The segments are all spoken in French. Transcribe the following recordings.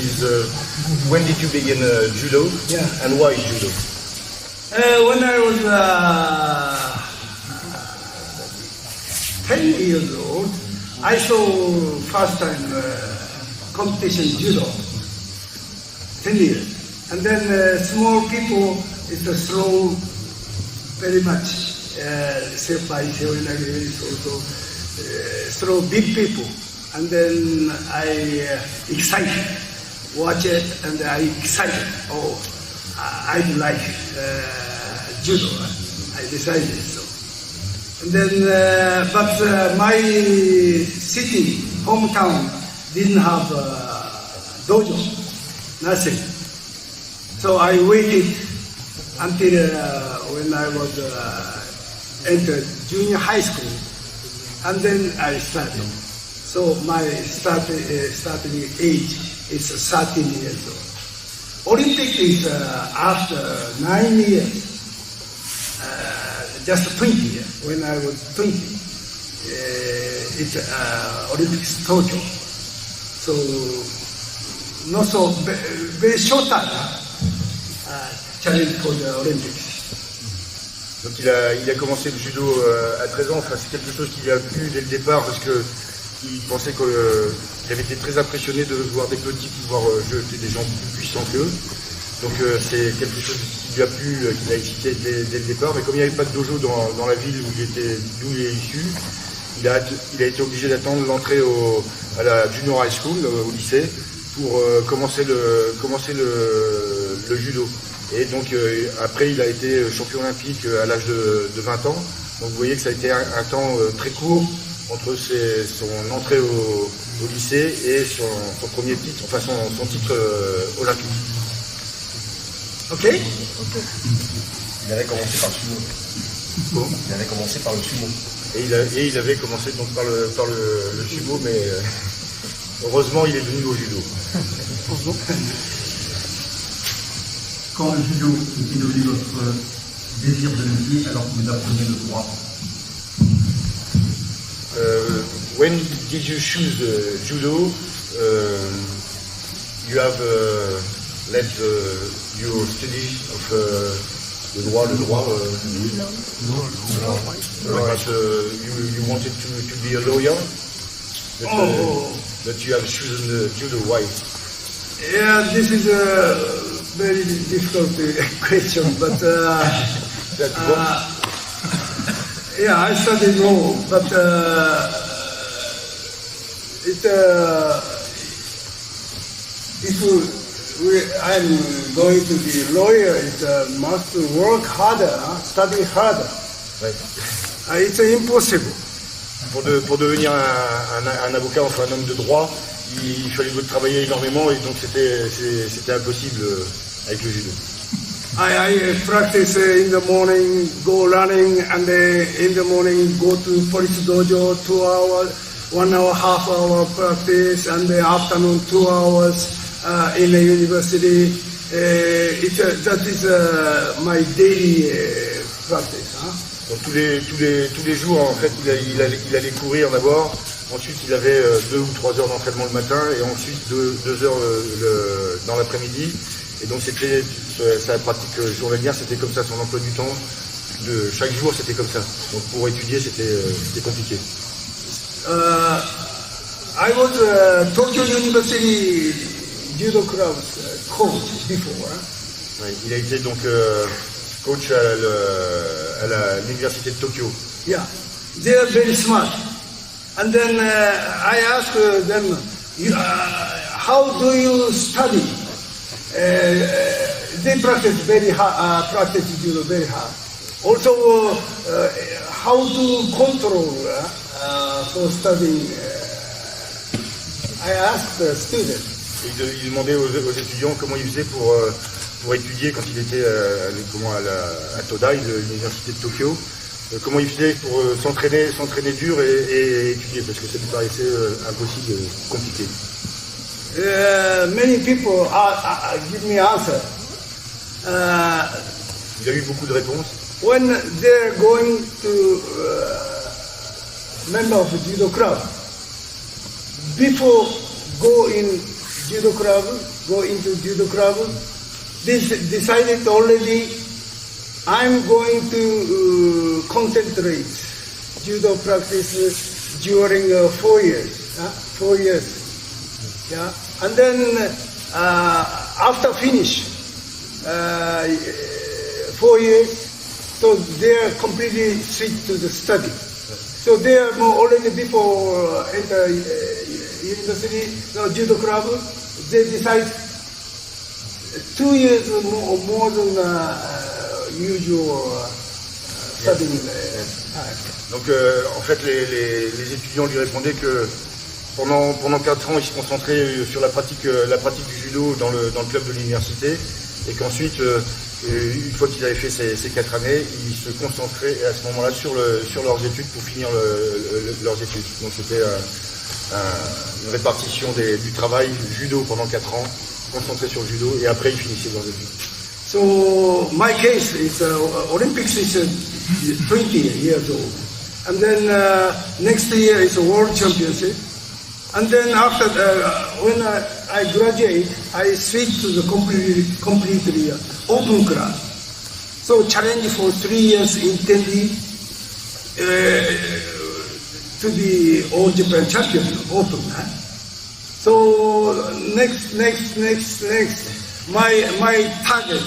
is when did you begin judo? Yeah. And why judo? When I was 10 years old, I saw first time competition judo. 10 years. And then small people is slow very much. Step by step, also slow big people. And then I excited, watch it, and I excited. Oh, I like judo. I decided so. And then, but my city, hometown, didn't have dojo, nothing. So I waited until when I was entered junior high school, and then I started. So my starting age is 13 years old. Olympic is after 9 years. Just 20 years. When I was 20, it's Olympics Tokyo. So not so very short time challenge for the Olympics. Donc il a commencé le judo à 13 ans. Enfin, c'est quelque chose qui lui a plu dès le départ parce que il pensait qu'il avait été très impressionné de voir des petits pouvoir jeter des gens plus puissants qu'eux. Donc c'est quelque chose qui lui a plu, qui l'a excité dès le départ. Mais comme il n'y avait pas de dojo dans la ville d'où il est issu, il a été obligé d'attendre l'entrée à la junior high school, au lycée, pour commencer le judo. Et donc après il a été champion olympique à l'âge de 20 ans. Donc vous voyez que ça a été un temps très court entre son entrée au lycée et son premier titre, enfin son titre olympique. Ok. Il avait commencé par le sumo. Bon. Il avait commencé par le sumo. Et il avait commencé donc par le sumo, mais heureusement il est venu au judo. Quand le judo était devenu votre désir de métier alors que vous appreniez le droit? When did you choose judo? You have left your study of le droit. But you wanted to be a lawyer, but you have chosen judo. Why? Yeah, this is a very difficult question, but yeah, I studied law, but if I'm going to be a lawyer, it must work harder, study harder. Ouais. It's impossible. Pour devenir un avocat, enfin un homme de droit, il fallait travailler énormément et donc c'était impossible avec le judo. I practice in the morning, go running, and in the morning go to police dojo, 2 hours, 1 hour, half hour practice, and the afternoon 2 hours in the university. That is my daily practice. Donc tous les jours, en fait, il allait courir d'abord. Ensuite, il avait 2 ou 3 heures d'entraînement le matin et ensuite 2 heures dans l'après-midi. Et donc c'était sa pratique journalière, c'était comme ça, son emploi du temps de chaque jour, c'était comme ça. Donc pour étudier, c'était compliqué. I was Tokyo University Judo Club's coach before. Ouais, il a été donc coach à l'université de Tokyo. Yeah, they are very smart. And then I asked them, how do you study? They practice very hard, practice judo very hard. Also, how to control for studying? I asked the students. Il demandait aux étudiants comment ils faisaient pour étudier quand il était à Todai, l'université de Tokyo. Comment il faisait pour s'entraîner dur et étudier, parce que ça lui paraissait impossible, compliqué. Many people give me answer. Il a eu beaucoup de réponses. When they're going to member of judo club, before go in judo club, go into judo club. This decided already. I'm going to concentrate judo practice during 4 years. 4 years. Yeah, and then after finish 4 years, so they are completely switched to the study. So they are already before enter university, judo club. They decide 2 years more than usual studying. Donc en fait les étudiants lui répondaient que pendant 4 ans il se concentrait sur la pratique du judo dans le club de l'université et qu'ensuite une fois qu'ils avaient fait ces 4 années, ils se concentraient à ce moment-là sur leurs études pour finir leurs études. Donc c'était une répartition du travail judo pendant 4 ans, concentré sur le judo et après ils finissaient leurs études. So my case is Olympics is 20 years old, and then next year is a World Championship, and then after when I graduate, I switch to the completely open class. So challenge for 3 years in Tendi to the All Japan Champion Open. So next, my target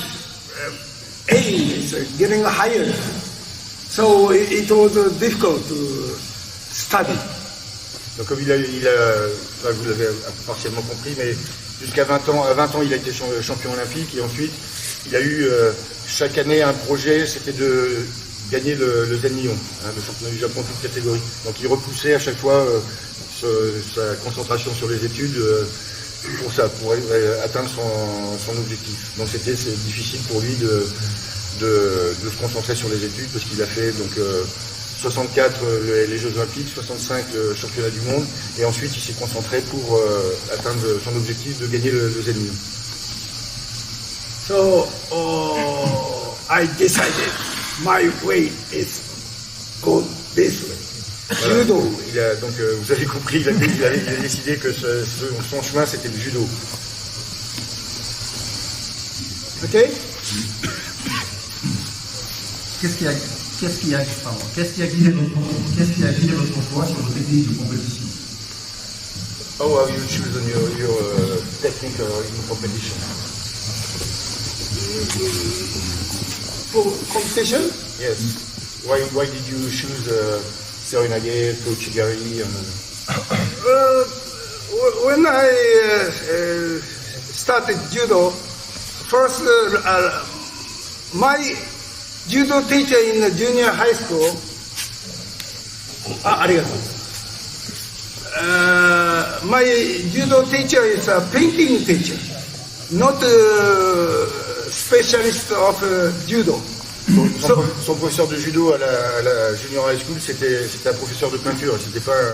aim is getting higher. So it was difficult to study. Donc comme vous l'avez partiellement compris, mais jusqu'à 20 ans, à 20 ans, il a été champion olympique et ensuite il a eu chaque année un projet, c'était de gagner le Zen Nihon, le championnat du Japon toute catégorie. Donc il repoussait à chaque fois sa concentration sur les études pour atteindre son objectif. Donc c'est difficile pour lui de se concentrer sur les études parce qu'il a fait donc 64 les Jeux Olympiques, 65 le championnat du monde et ensuite il s'est concentré pour atteindre son objectif de gagner le Zen Nihon. So I decided my way is go this way. Voilà. Judo. Donc vous avez compris, il a décidé que son chemin c'était le judo. Okay? Qu'est-ce qui a guidé votre choix sur vos techniques de compétition? How have you chosen your technique in competition? For competition? Yes. Why did you choose Serinage, Tochigari? When I started judo, first my judo teacher in the junior high school, my judo teacher is a painting teacher, not a specialist of judo. Son professeur de judo à la junior high school, c'était un professeur de peinture, c'était pas